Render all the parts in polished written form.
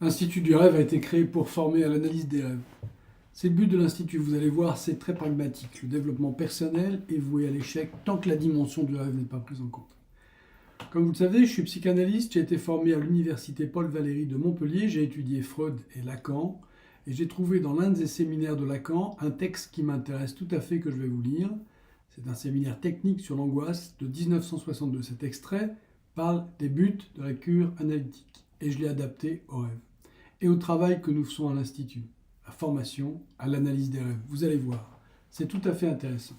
L'Institut du rêve a été créé pour former à l'analyse des rêves. C'est le but de l'Institut, vous allez voir, c'est très pragmatique. Le développement personnel est voué à l'échec tant que la dimension du rêve n'est pas prise en compte. Comme vous le savez, je suis psychanalyste, j'ai été formé à l'université Paul Valéry de Montpellier, j'ai étudié Freud et Lacan, et j'ai trouvé dans l'un des séminaires de Lacan un texte qui m'intéresse tout à fait que je vais vous lire. C'est un séminaire technique sur l'angoisse de 1962. Cet extrait parle des buts de la cure analytique, et je l'ai adapté au rêve et au travail que nous faisons à l'Institut, à formation, à l'analyse des rêves. Vous allez voir, c'est tout à fait intéressant.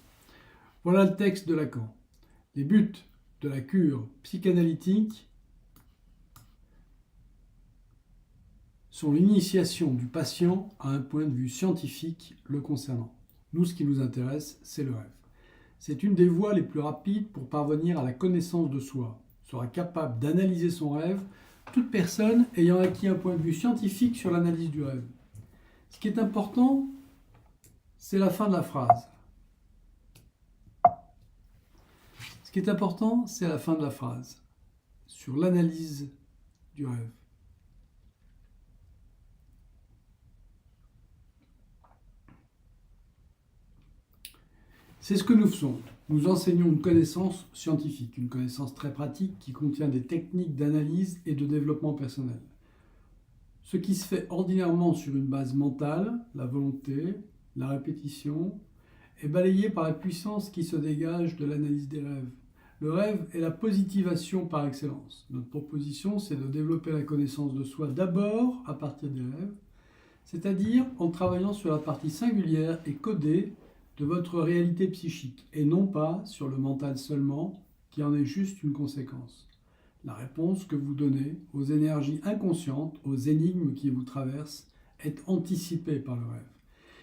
Voilà le texte de Lacan. Les buts de la cure psychanalytique sont l'initiation du patient à un point de vue scientifique le concernant. Nous, ce qui nous intéresse, c'est le rêve. C'est une des voies les plus rapides pour parvenir à la connaissance de soi. Sera capable d'analyser son rêve toute personne ayant acquis un point de vue scientifique sur l'analyse du rêve. Ce qui est important, c'est la fin de la phrase. Ce qui est important, c'est la fin de la phrase sur l'analyse du rêve. C'est ce que nous faisons. Nous enseignons une connaissance scientifique, une connaissance très pratique qui contient des techniques d'analyse et de développement personnel. Ce qui se fait ordinairement sur une base mentale, la volonté, la répétition, est balayé par la puissance qui se dégage de l'analyse des rêves. Le rêve est la positivation par excellence. Notre proposition, c'est de développer la connaissance de soi d'abord à partir des rêves, c'est-à-dire en travaillant sur la partie singulière et codée de votre réalité psychique, et non pas sur le mental seulement, qui en est juste une conséquence. La réponse que vous donnez aux énergies inconscientes, aux énigmes qui vous traversent, est anticipée par le rêve.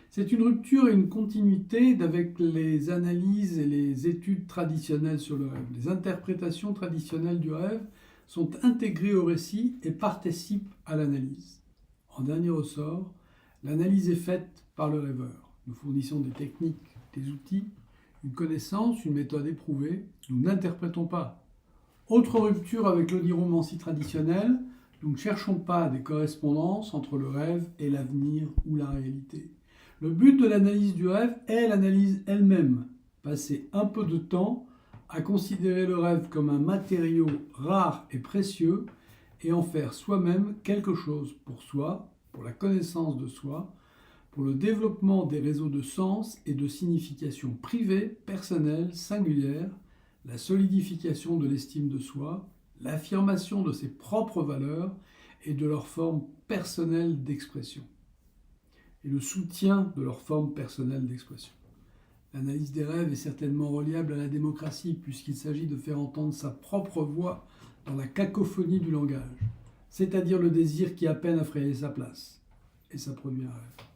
C'est une rupture et une continuité avec les analyses et les études traditionnelles sur le rêve. Les interprétations traditionnelles du rêve sont intégrées au récit et participent à l'analyse. En dernier ressort, l'analyse est faite par le rêveur. Nous fournissons des techniques, des outils, une connaissance, une méthode éprouvée. Nous n'interprétons pas. Autre rupture avec l'oniromancie traditionnelle, nous ne cherchons pas des correspondances entre le rêve et l'avenir ou la réalité. Le but de l'analyse du rêve est l'analyse elle-même. Passer un peu de temps à considérer le rêve comme un matériau rare et précieux et en faire soi-même quelque chose pour soi, pour la connaissance de soi, pour le développement des réseaux de sens et de signification privée, personnelle, singulière, la solidification de l'estime de soi, l'affirmation de ses propres valeurs et de leur forme personnelle d'expression, et le soutien de leur forme personnelle d'expression. L'analyse des rêves est certainement reliable à la démocratie, puisqu'il s'agit de faire entendre sa propre voix dans la cacophonie du langage, c'est-à-dire le désir qui a peine à frayer sa place, et ça produit un rêve.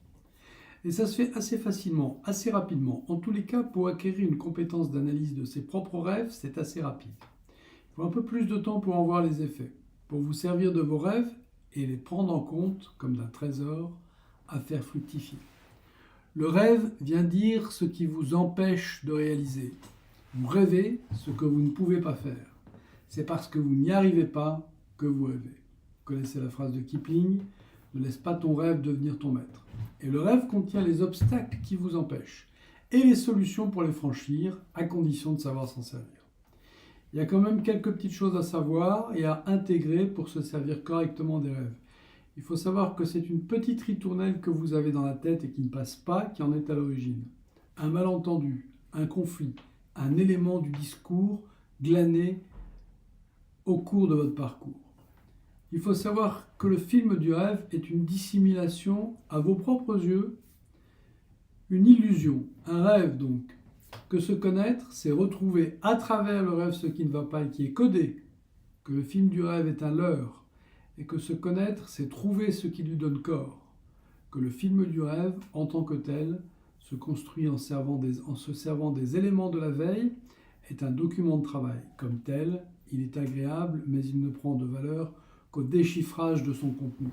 Et ça se fait assez facilement, assez rapidement. En tous les cas, pour acquérir une compétence d'analyse de ses propres rêves, c'est assez rapide. Il faut un peu plus de temps pour en voir les effets, pour vous servir de vos rêves et les prendre en compte comme d'un trésor à faire fructifier. Le rêve vient dire ce qui vous empêche de réaliser. Vous rêvez ce que vous ne pouvez pas faire. C'est parce que vous n'y arrivez pas que vous rêvez. Vous connaissez la phrase de Kipling, ne laisse pas ton rêve devenir ton maître. Et le rêve contient les obstacles qui vous empêchent et les solutions pour les franchir, à condition de savoir s'en servir. Il y a quand même quelques petites choses à savoir et à intégrer pour se servir correctement des rêves. Il faut savoir que c'est une petite ritournelle que vous avez dans la tête et qui ne passe pas qui en est à l'origine. Un malentendu, un conflit, un élément du discours glané au cours de votre parcours. Il faut savoir que le film du rêve est une dissimulation à vos propres yeux, une illusion, un rêve donc. Que se connaître, c'est retrouver à travers le rêve ce qui ne va pas et qui est codé, que le film du rêve est un leurre, et que se connaître, c'est trouver ce qui lui donne corps, que le film du rêve, en tant que tel, se construit en se servant des éléments de la veille, est un document de travail. Comme tel, il est agréable, mais il ne prend de valeur qu'au déchiffrage de son contenu.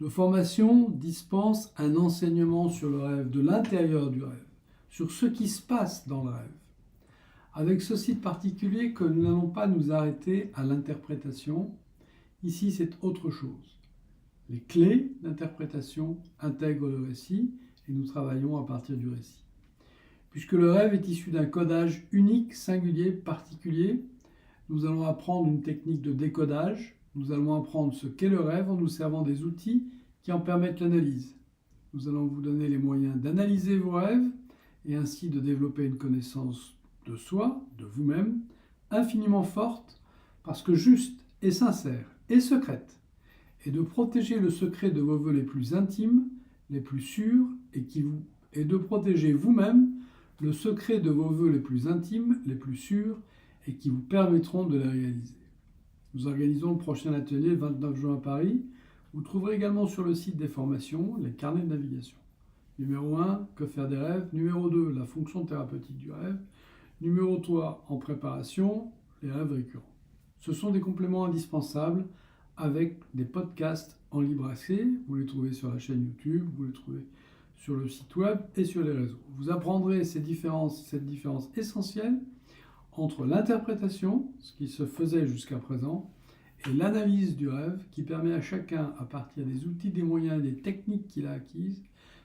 Nos formations dispensent un enseignement sur le rêve, de l'intérieur du rêve, sur ce qui se passe dans le rêve. Avec ceci de particulier que nous n'allons pas nous arrêter à l'interprétation. Ici, c'est autre chose. Les clés d'interprétation intègrent le récit et nous travaillons à partir du récit. Puisque le rêve est issu d'un codage unique, singulier, particulier, nous allons apprendre une technique de décodage. Nous allons apprendre ce qu'est le rêve en nous servant des outils qui en permettent l'analyse. Nous allons vous donner les moyens d'analyser vos rêves et ainsi de développer une connaissance de soi, de vous-même, infiniment forte, parce que juste et sincère et secrète, et de protéger le secret de vos vœux les plus intimes, les plus sûrs, et de protéger vous-même le secret de vos vœux les plus intimes, les plus sûrs, et qui vous permettront de les réaliser. Nous organisons le prochain atelier le 29 juin à Paris. Vous trouverez également sur le site des formations les carnets de navigation. Numéro 1, que faire des rêves. Numéro 2, la fonction thérapeutique du rêve. Numéro 3, en préparation, les rêves récurrents. Ce sont des compléments indispensables avec des podcasts en libre accès. Vous les trouvez sur la chaîne YouTube, vous les trouvez sur le site web et sur les réseaux. Vous apprendrez cette différence essentielle entre l'interprétation, ce qui se faisait jusqu'à présent, et l'analyse du rêve qui permet à chacun, à partir des outils, des moyens et des techniques qu'il a acquises,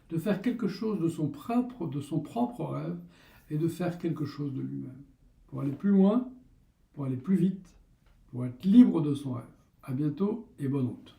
de faire quelque chose de son propre rêve et de faire quelque chose de lui-même. Pour aller plus loin, pour aller plus vite, pour être libre de son rêve. À bientôt et bonne route.